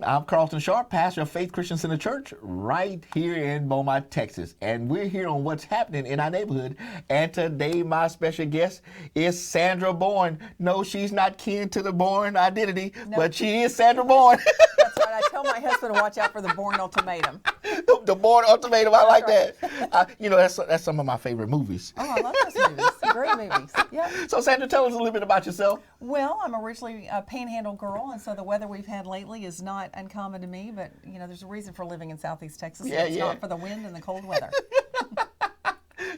again, I'm Carlton Sharp, pastor of Faith Christian Center Church right here in Beaumont, Texas. And we're here on what's happening in our neighborhood. And today my special guest is Sandra Borne. No, she's not kin to the Borne identity, but she is Sandra Borne. That's right. I tell my husband to watch out for the Borne ultimatum. The Borne ultimatum, I like that. That's some of my favorite movies. Oh, I love those movies. Great movies. Yeah. So Sandra, tell us a little bit about yourself. Well, I'm originally a Panhandle girl, and so the weather we've had lately is not uncommon to me, but there's a reason for living in Southeast Texas. Yeah, it's not for the wind and the cold weather.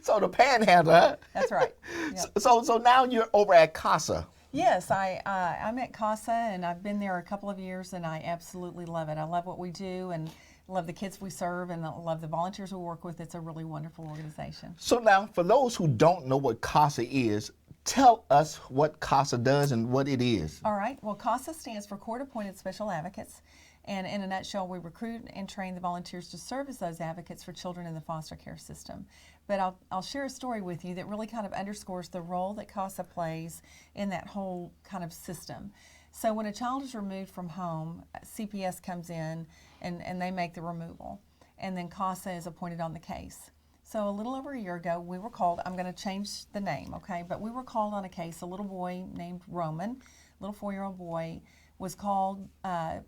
So the Panhandle, huh? That's right. Yep. So now you're over at CASA. Yes, I'm at CASA, and I've been there a couple of years, and I absolutely love it. I love what we do, and love the kids we serve, and I love the volunteers we work with. It's a really wonderful organization. So now, for those who don't know what CASA is, tell us what CASA does and what it is. All right. Well, CASA stands for Court-Appointed Special Advocates. And in a nutshell, we recruit and train the volunteers to serve as those advocates for children in the foster care system. But I'll share a story with you that really kind of underscores the role that CASA plays in that whole kind of system. So when a child is removed from home, CPS comes in and they make the removal. And then CASA is appointed on the case. So a little over a year ago, we were called, I'm going to change the name, okay, but we were called on a case. A little boy named Roman, little 4-year-old boy, was called,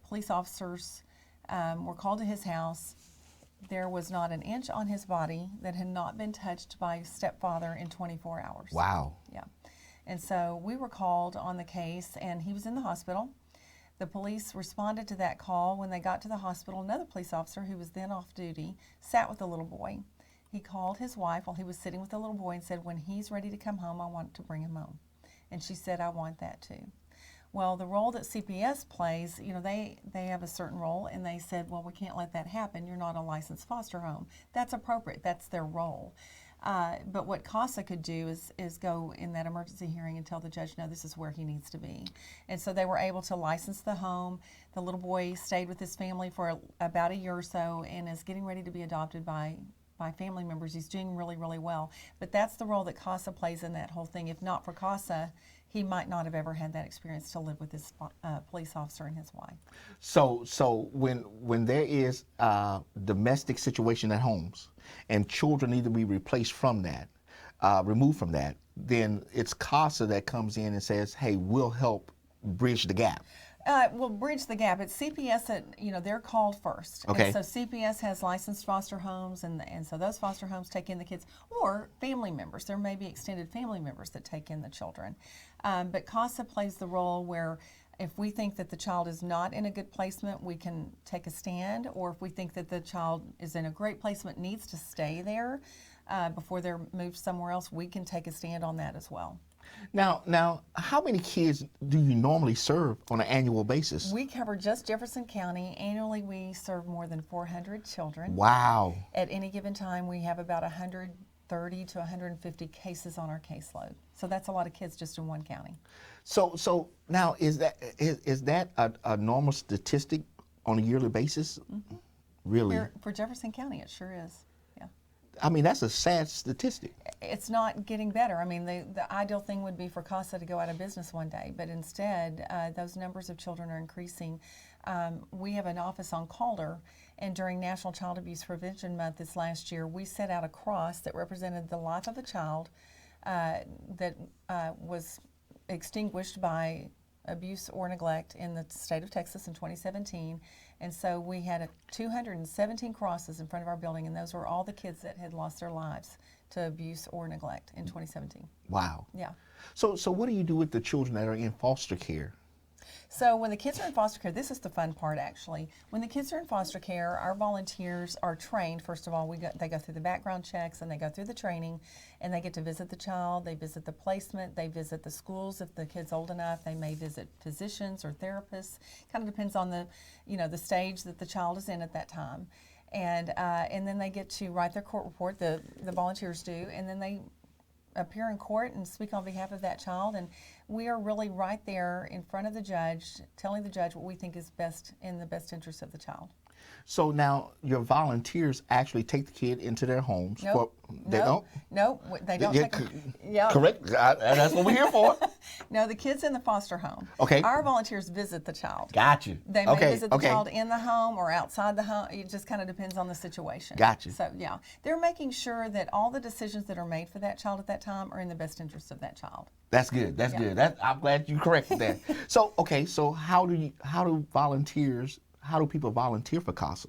police officers were called to his house. There was not an inch on his body that had not been touched by stepfather in 24 hours. Wow. Yeah. And so we were called on the case, and he was in the hospital. The police responded to that call. When they got to the hospital, another police officer who was then off duty sat with the little boy. He called his wife while he was sitting with the little boy and said, when he's ready to come home, I want to bring him home. And she said, I want that too. Well, the role that CPS plays, they have a certain role, and they said, well, we can't let that happen. You're not a licensed foster home. That's appropriate. That's their role. But what CASA could do is go in that emergency hearing and tell the judge, no, this is where he needs to be. And so they were able to license the home. The little boy stayed with his family for about a year or so and is getting ready to be adopted by family members. He's doing really, really well. But that's the role that CASA plays in that whole thing. If not for CASA, he might not have ever had that experience to live with his police officer and his wife. So when there is a domestic situation at homes and children need to be replaced from that, removed from that, then it's CASA that comes in and says, hey, we'll help bridge the gap. We'll bridge the gap. It's CPS that, they're called first. Okay. And so CPS has licensed foster homes, and so those foster homes take in the kids, or family members. There may be extended family members that take in the children. But CASA plays the role where if we think that the child is not in a good placement, we can take a stand, or if we think that the child is in a great placement, needs to stay there before they're moved somewhere else, we can take a stand on that as well. Now, how many kids do you normally serve on an annual basis? We cover just Jefferson County. Annually, we serve more than 400 children. Wow. At any given time, we have about 130 to 150 cases on our caseload. So that's a lot of kids just in one county. So now, is that a normal statistic on a yearly basis? Mm-hmm. Really? For Jefferson County, it sure is. I mean, that's a sad statistic. It's not getting better. I mean, the ideal thing would be for CASA to go out of business one day, but instead, those numbers of children are increasing. We have an office on Calder, and during National Child Abuse Prevention Month this last year, we set out a cross that represented the life of a child that was extinguished by abuse or neglect in the state of Texas in 2017. And so we had 217 crosses in front of our building, and those were all the kids that had lost their lives to abuse or neglect in 2017. Wow. Yeah. So what do you do with the children that are in foster care? So when the kids are in foster care, this is the fun part actually. When the kids are in foster care, our volunteers are trained. First of all, they go through the background checks and they go through the training, and they get to visit the child, they visit the placement, they visit the schools if the kid's old enough, they may visit physicians or therapists. Kind of depends on the stage that the child is in at that time. And then they get to write their court report, the volunteers do, and then they appear in court and speak on behalf of that child, and we are really right there in front of the judge, telling the judge what we think is best in the best interest of the child. So now your volunteers actually take the kid into their homes. Nope. They don't? Nope. They don't take them. Yeah. Correct. That's what we're here for. No, the kid's in the foster home. Okay. Our volunteers visit the child. Got you. They may visit the child in the home or outside the home. It just kind of depends on the situation. Got you. So, yeah, they're making sure that all the decisions that are made for that child at that time are in the best interest of that child. That's good. That's good. I'm glad you corrected that. So, okay, so how do people volunteer for CASA?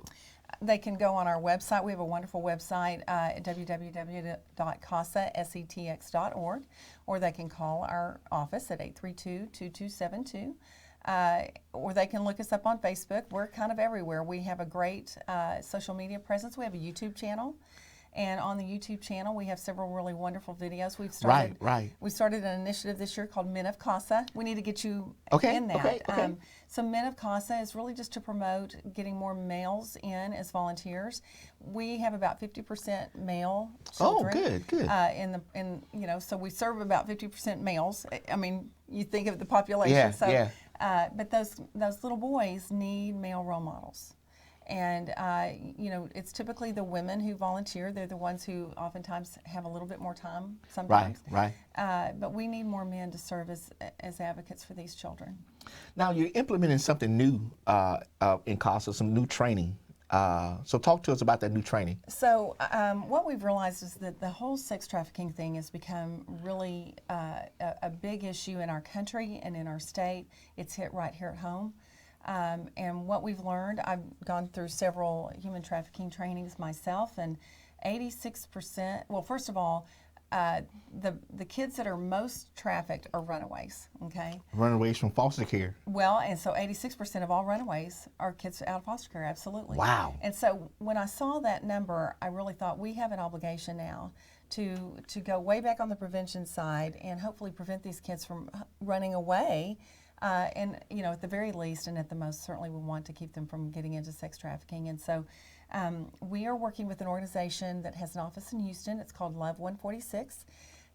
They can go on our website. We have a wonderful website at www.casasetx.org, or they can call our office at 832-2272. Or they can look us up on Facebook. We're kind of everywhere. We have a great social media presence. We have a YouTube channel. And on the YouTube channel, we have several really wonderful videos. We've started, We started an initiative this year called Men of CASA. We need to get you in that. Okay. So Men of CASA is really just to promote getting more males in as volunteers. We have about 50% male children. Oh, good. So we serve about 50% males. I mean, you think of the population. But those little boys need male role models. And, it's typically the women who volunteer. They're the ones who oftentimes have a little bit more time sometimes. Right. But we need more men to serve as advocates for these children. Now, you're implementing something new in CASA, some new training. So talk to us about that new training. So what we've realized is that the whole sex trafficking thing has become really a big issue in our country and in our state. It's hit right here at home. And what we've learned, I've gone through several human trafficking trainings myself, and 86%, well, first of all, the kids that are most trafficked are runaways, okay? Runaways from foster care. Well, and so 86% of all runaways are kids out of foster care, absolutely. Wow. And so when I saw that number, I really thought we have an obligation now to go way back on the prevention side and hopefully prevent these kids from running away. And, at the very least, and at the most, certainly we want to keep them from getting into sex trafficking. And so we are working with an organization that has an office in Houston. It's called Love 146.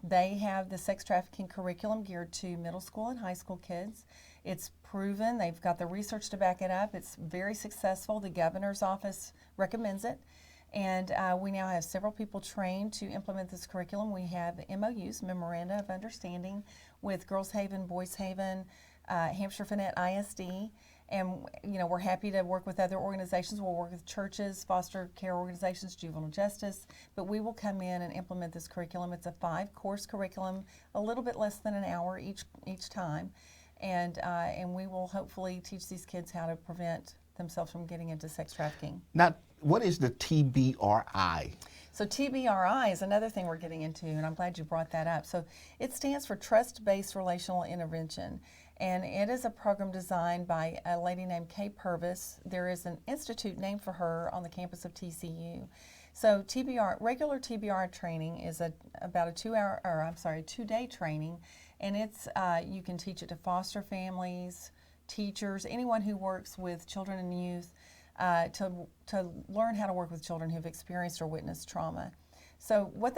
They have the sex trafficking curriculum geared to middle school and high school kids. It's proven. They've got the research to back it up. It's very successful. The governor's office recommends it. And we now have several people trained to implement this curriculum. We have MOUs, Memoranda of Understanding, with Girls Haven, Boys Haven, Hampshire Finette ISD, and we're happy to work with other organizations. We'll work with churches, foster care organizations, juvenile justice, but we will come in and implement this curriculum. It's a 5-course curriculum, a little bit less than an hour each time, and we will hopefully teach these kids how to prevent themselves from getting into sex trafficking. Now, what is the TBRI? So TBRI is another thing we're getting into, and I'm glad you brought that up. So it stands for Trust-Based Relational Intervention, and it is a program designed by a lady named Kay Purvis. There is an institute named for her on the campus of TCU. So regular TBR training is about a 2-day training, and it's you can teach it to foster families, teachers, anyone who works with children and youth. To learn how to work with children who've experienced or witnessed trauma. So what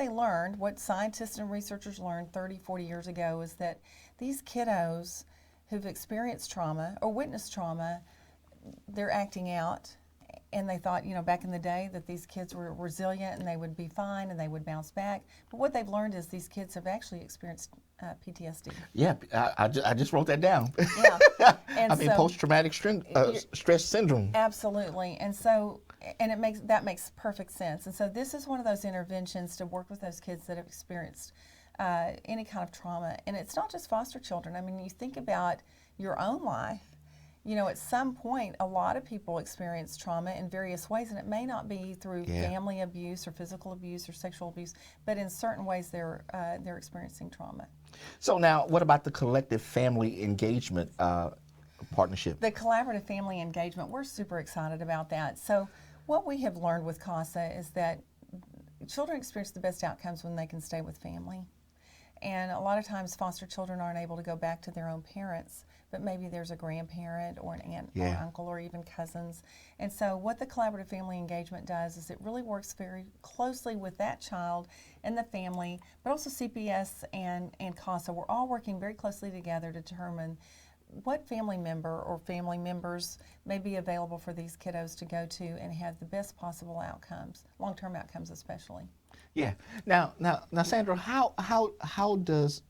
scientists and researchers learned 30, 40 years ago is that these kiddos who've experienced trauma or witnessed trauma, they're acting out, and they thought, back in the day that these kids were resilient and they would be fine and they would bounce back. But what they've learned is these kids have actually experienced PTSD. Yeah, I just wrote that down. Yeah. And post-traumatic stress syndrome. Absolutely. And so, that makes perfect sense. And so this is one of those interventions to work with those kids that have experienced any kind of trauma. And it's not just foster children. I mean, you think about your own life. At some point, a lot of people experience trauma in various ways, and it may not be through family abuse or physical abuse or sexual abuse, but in certain ways they're experiencing trauma. So now, what about the collective family engagement partnership? The collaborative family engagement, we're super excited about that. So what we have learned with CASA is that children experience the best outcomes when they can stay with family. And a lot of times foster children aren't able to go back to their own parents, but maybe there's a grandparent or an aunt or uncle or even cousins. And so what the collaborative family engagement does is it really works very closely with that child and the family, but also CPS and CASA. We're all working very closely together to determine what family member or family members may be available for these kiddos to go to and have the best possible outcomes, long-term outcomes especially. Yeah. Now, Sandra, how does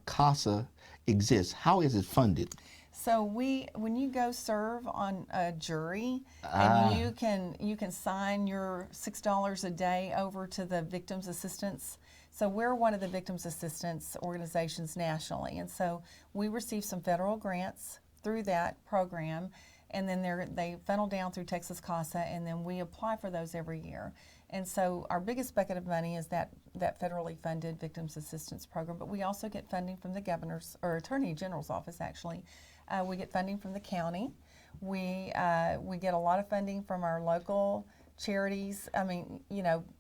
CASA exist? How is it funded? So when you go serve on a jury, and you can sign your $6 a day over to the Victims Assistance. So we're one of the Victims Assistance organizations nationally, and so we receive some federal grants through that program, and then they funnel down through Texas CASA, and then we apply for those every year. And so our biggest bucket of money is that federally funded Victims Assistance Program, but we also get funding from the governor's or Attorney General's office actually. We get funding from the county. We get a lot of funding from our local charities. I mean,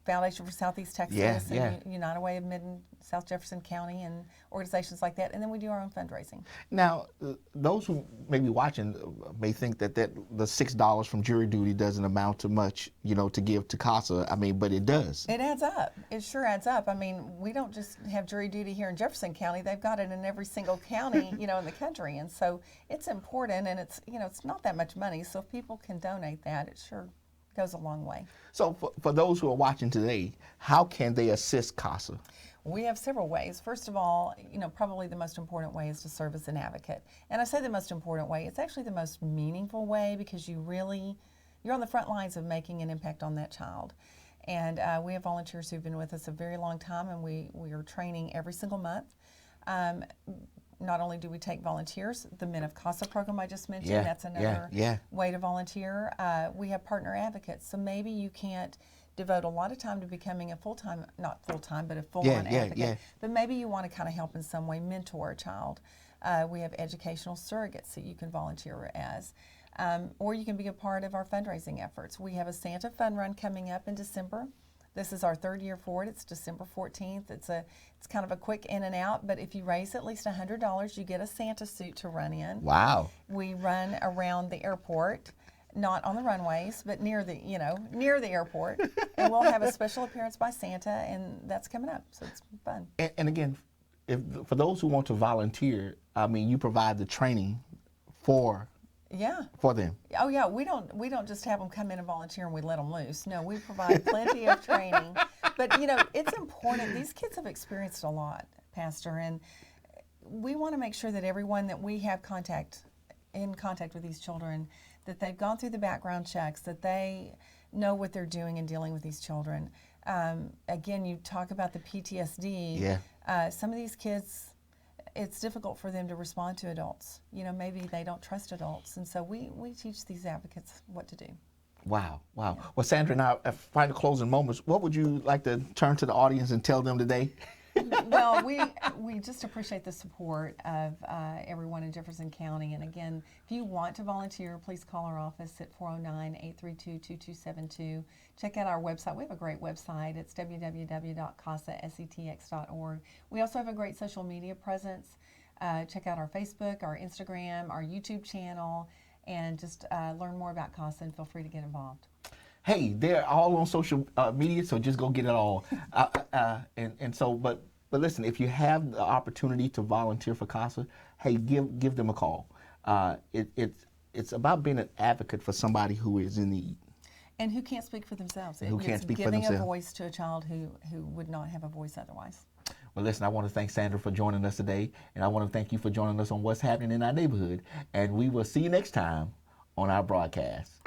Foundation for Southeast Texas and United Way of Mid and South Jefferson County and organizations like that. And then we do our own fundraising. Now, those who may be watching may think that the $6 from jury duty doesn't amount to much, to give to CASA. I mean, but it does. It adds up. It sure adds up. I mean, we don't just have jury duty here in Jefferson County. They've got it in every single county, in the country. And so it's important, and it's not that much money. So if people can donate that, it sure goes a long way. So for those who are watching today, how can they assist CASA? We have several ways. First of all, probably the most important way is to serve as an advocate. And I say the most important way, it's actually the most meaningful way because you're on the front lines of making an impact on that child. And we have volunteers who've been with us a very long time, and we are training every single month. Not only do we take volunteers, the Men of CASA program I just mentioned, that's another way to volunteer. We have partner advocates, so maybe you can't devote a lot of time to becoming a full-time, not full-time, but a full-on advocate. But maybe you want to kind of help in some way, mentor a child. We have educational surrogates that you can volunteer as. Or you can be a part of our fundraising efforts. We have a Santa Fun Run coming up in December. This is our third year for it. It's December 14th. It's kind of a quick in and out, but if you raise at least $100, you get a Santa suit to run in. Wow. We run around the airport, not on the runways, but near the airport. And we'll have a special appearance by Santa, and that's coming up, so it's fun. And again, for those who want to volunteer, I mean, you provide the training for them. Oh yeah, we don't just have them come in and volunteer and we let them loose. No, we provide plenty of training. But it's important. These kids have experienced a lot, Pastor, and we want to make sure that everyone that we have in contact with these children, that they've gone through the background checks, that they know what they're doing in dealing with these children. Again, you talk about the PTSD. Yeah. Some of these kids, it's difficult for them to respond to adults. Maybe they don't trust adults. And so we teach these advocates what to do. Wow. Well, Sandra, now, final closing moments, what would you like to turn to the audience and tell them today? Well, we just appreciate the support of everyone in Jefferson County. And again, if you want to volunteer, please call our office at 409-832-2272. Check out our website. We have a great website. It's www.casasetx.org. We also have a great social media presence. Check out our Facebook, our Instagram, our YouTube channel, and just learn more about CASA, and feel free to get involved. Hey, they're all on social media, so just go get it all. But listen, if you have the opportunity to volunteer for CASA, hey, give them a call. It's about being an advocate for somebody who is in need. And who can't speak for themselves. Who can't speak for themselves. Giving a voice to a child who would not have a voice otherwise. Well, listen, I want to thank Sandra for joining us today, and I want to thank you for joining us on What's Happening in Our Neighborhood, and we will see you next time on our broadcast.